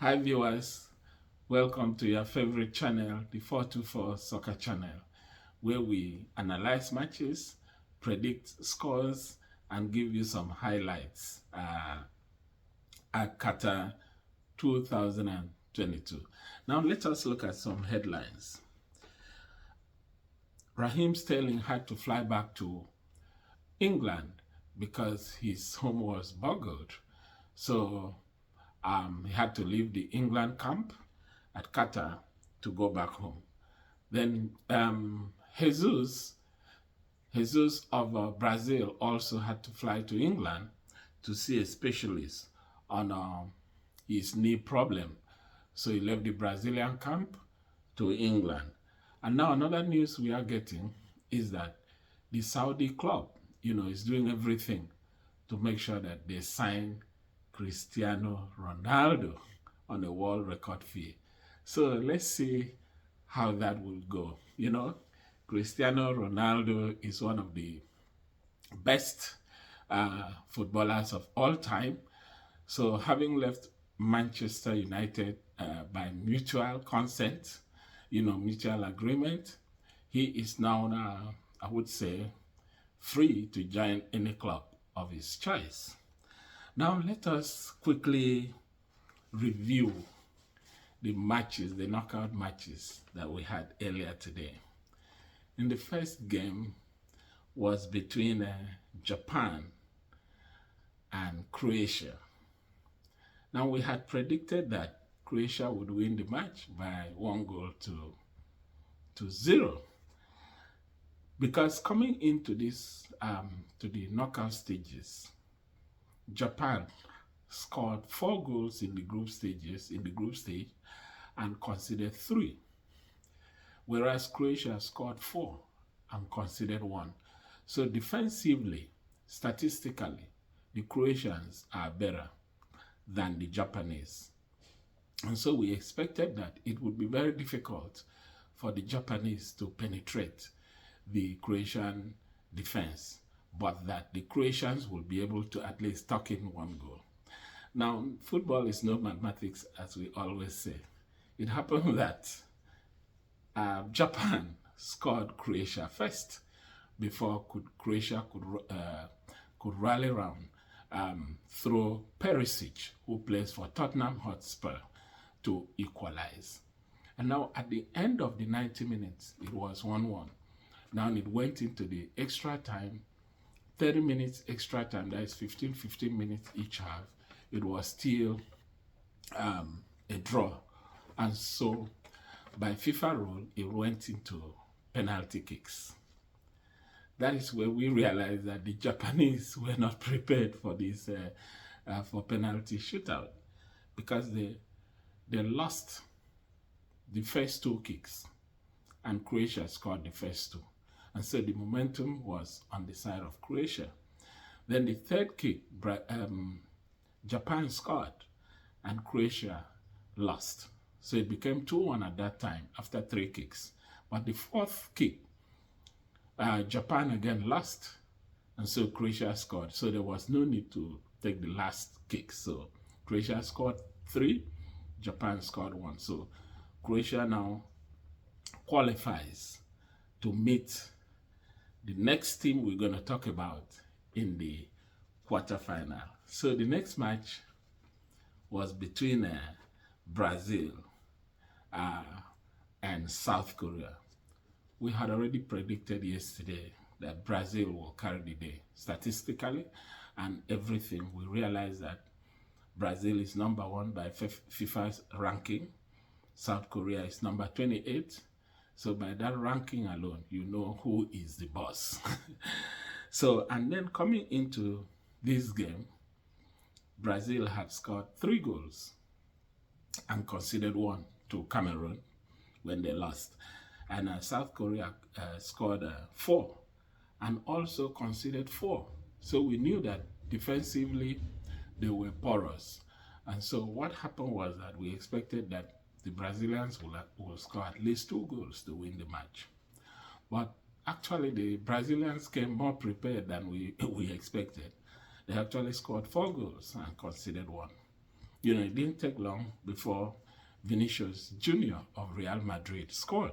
Hi viewers, welcome to your favorite channel, the 424 Soccer Channel, where we analyze matches, predict scores, and give you some highlights at Qatar 2022. Now let us look at some headlines. Raheem Sterling had to fly back to England because his home was boggled. So he had to leave the England camp at Qatar to go back home. Then Jesus of Brazil also had to fly to England to see a specialist on his knee problem. So he left the Brazilian camp to England. And now another news we are getting is that the Saudi club, is doing everything to make sure that they sign Cristiano Ronaldo on a world record fee. So let's see how that will go. Cristiano Ronaldo is one of the best footballers of all time. So having left Manchester United by mutual consent, mutual agreement, he is now, I would say, free to join any club of his choice. Now let us quickly review the matches, the knockout matches that we had earlier today. In the first game was between Japan and Croatia. Now we had predicted that Croatia would win the match by 1-0. Because coming into this, to the knockout stages, Japan scored 4 goals in the group stage, and conceded 3, whereas Croatia scored 4 and conceded 1. So defensively, statistically, the Croatians are better than the Japanese. And so we expected that it would be very difficult for the Japanese to penetrate the Croatian defense, but that the Croatians will be able to at least tuck in 1 goal. Now, football is no mathematics, as we always say. It happened that Japan scored Croatia first before Croatia could rally around through Perisic, who plays for Tottenham Hotspur, to equalize. And now at the end of the 90 minutes, it was 1-1. Now it went into the extra time, 30 minutes extra time, that is 15 minutes each half. It was still a draw. And so by FIFA rule, it went into penalty kicks. That is where we realized that the Japanese were not prepared for this for penalty shootout, because they lost the first 2 kicks and Croatia scored the first 2. And so the momentum was on the side of Croatia. Then the third kick, Japan scored and Croatia lost. So it became 2-1 at that time after 3 kicks. But the 4th kick, Japan again lost, and so Croatia scored. So there was no need to take the last kick. So Croatia scored 3, Japan scored 1. So Croatia now qualifies to meet the next team we're going to talk about in the quarterfinal. So the next match was between Brazil and South Korea. We had already predicted yesterday that Brazil will carry the day statistically and everything. We realized that Brazil is number 1 by FIFA's ranking. South Korea is number 28. So by that ranking alone, you know who is the boss. So, and then coming into this game, Brazil had scored 3 goals and conceded 1 to Cameroon when they lost. And South Korea scored 4 and also conceded 4. So we knew that defensively they were porous. And so what happened was that we expected that the Brazilians will score at least 2 goals to win the match. But actually the Brazilians came more prepared than we expected. They actually scored 4 goals and conceded 1. It didn't take long before Vinicius Jr. of Real Madrid scored.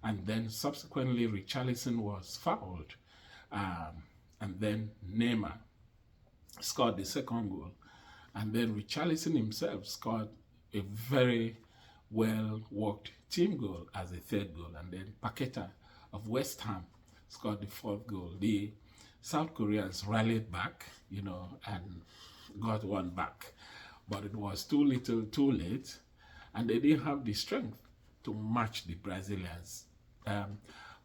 And then subsequently, Richarlison was fouled. And then Neymar scored the second goal. And then Richarlison himself scored a very well-worked team goal as a third goal. And then Paqueta of West Ham scored the fourth goal. The South Koreans rallied back, and got one back. But it was too little, too late, and they didn't have the strength to match the Brazilians.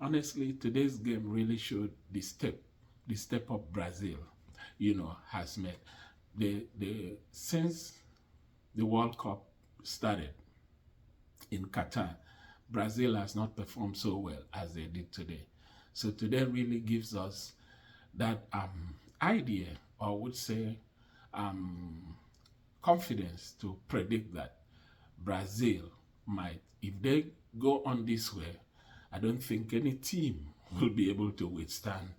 Honestly, today's game really showed the step up Brazil, has made. Since the World Cup started in Qatar, Brazil has not performed so well as they did today. So today really gives us that idea, or I would say confidence to predict that Brazil might, if they go on this way, I don't think any team will be able to withstand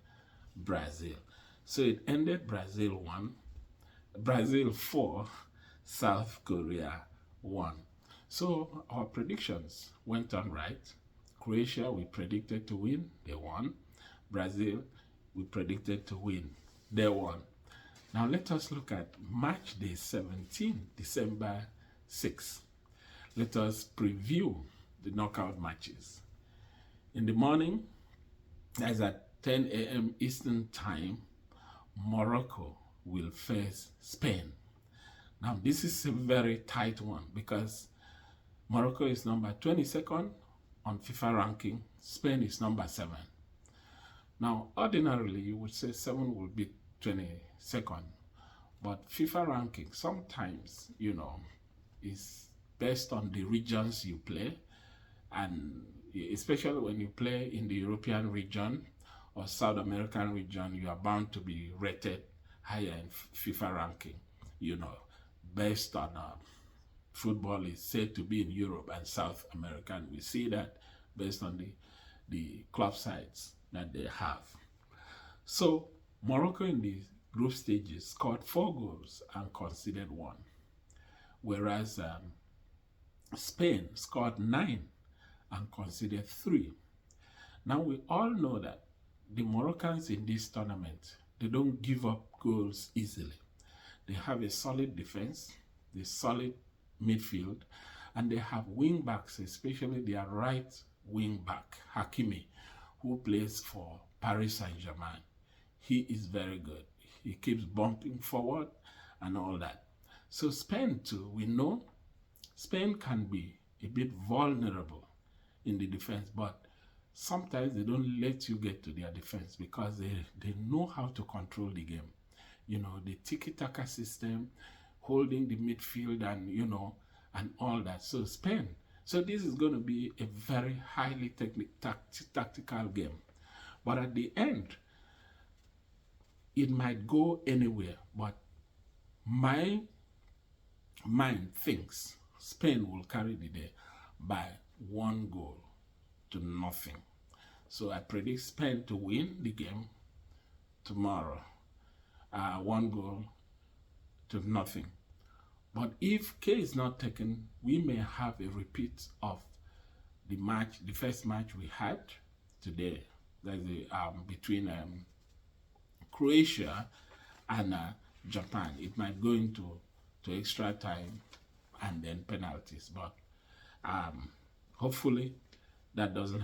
Brazil. So it ended Brazil 1, Brazil 4, South Korea 1. So our predictions went on right. Croatia, we predicted to win, they won. Brazil, we predicted to win, they won. Now let us look at match day 17, December 6. Let us preview the knockout matches. In the morning, as at 10 a.m. Eastern Time, Morocco will face Spain. Now this is a very tight one because Morocco is number 22nd on FIFA ranking. Spain is number 7. Now ordinarily you would say 7 will be 22nd, but FIFA ranking sometimes, is based on the regions you play, and especially when you play in the European region or South American region, you are bound to be rated higher in FIFA ranking, based on football is said to be in Europe and South America, and we see that based on the club sides that they have. So Morocco in the group stages scored 4 goals and conceded 1, whereas Spain scored 9 and conceded 3. Now we all know that the Moroccans in this tournament, they don't give up goals easily. They have a solid defense, a solid midfield, and they have wing backs, especially their right wing back, Hakimi, who plays for Paris Saint-Germain. He is very good. He keeps bumping forward and all that. So Spain too, we know Spain can be a bit vulnerable in the defense, but sometimes they don't let you get to their defense because they know how to control the game. The tiki-taka system, holding the midfield and, and all that. So Spain. So this is going to be a very highly tactical game. But at the end, it might go anywhere. But my mind thinks Spain will carry the day by 1 goal to nothing. So I predict Spain to win the game tomorrow. 1 goal to nothing. But if K is not taken, we may have a repeat of the first match we had today. That's between Croatia and Japan. It might go into extra time and then penalties, but hopefully that doesn't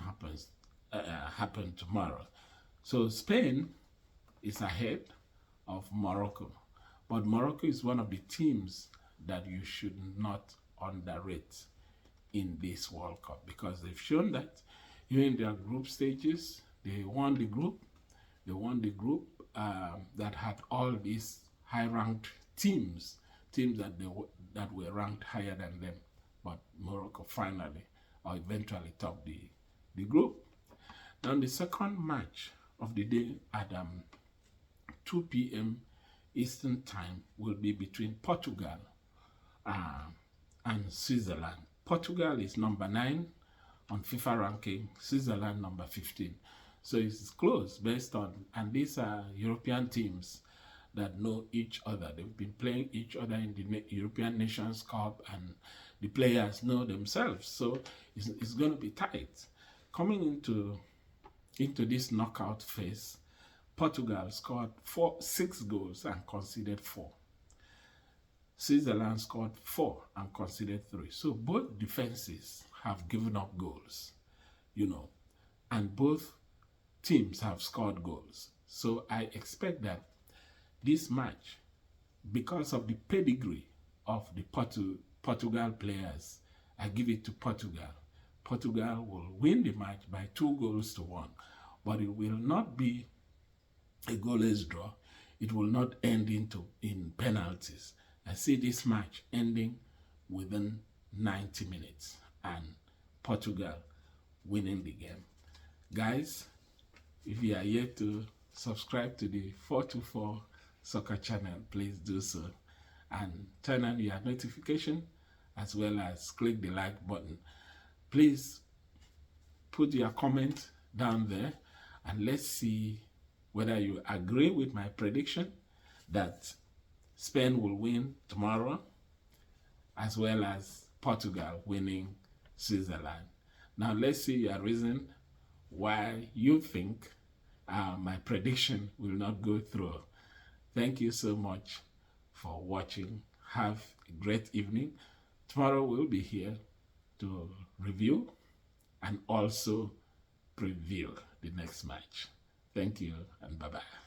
happen tomorrow. So Spain is ahead of Morocco, but Morocco is one of the teams that you should not underrate in this World Cup because they've shown that even in their group stages, they won the group. They won the group that had all these high-ranked teams that were ranked higher than them. But Morocco finally or eventually topped the group. Now the second match of the day at 2 p.m. Eastern Time will be between Portugal and Switzerland. Portugal is number 9 on FIFA ranking, Switzerland number 15. So it's close based on, and these are European teams that know each other. They've been playing each other in the European Nations Cup, and the players know themselves. So it's going to be tight. Coming into this knockout phase, Portugal scored 6 goals and conceded 4. Switzerland scored 4 and conceded 3. So both defenses have given up goals, and both teams have scored goals. So I expect that this match, because of the pedigree of the Portugal players, I give it to Portugal. Portugal will win the match by 2-1, but it will not be a goalless draw. It will not end in penalties. I see this match ending within 90 minutes and Portugal winning the game. Guys, if you are yet to subscribe to the 424 Soccer channel, please do so. And turn on your notification as well as click the like button. Please put your comment down there and let's see whether you agree with my prediction that Spain will win tomorrow, as well as Portugal winning Switzerland. Now let's see your reason why you think my prediction will not go through. Thank you so much for watching. Have a great evening. Tomorrow we'll be here to review and also preview the next match. Thank you and bye-bye.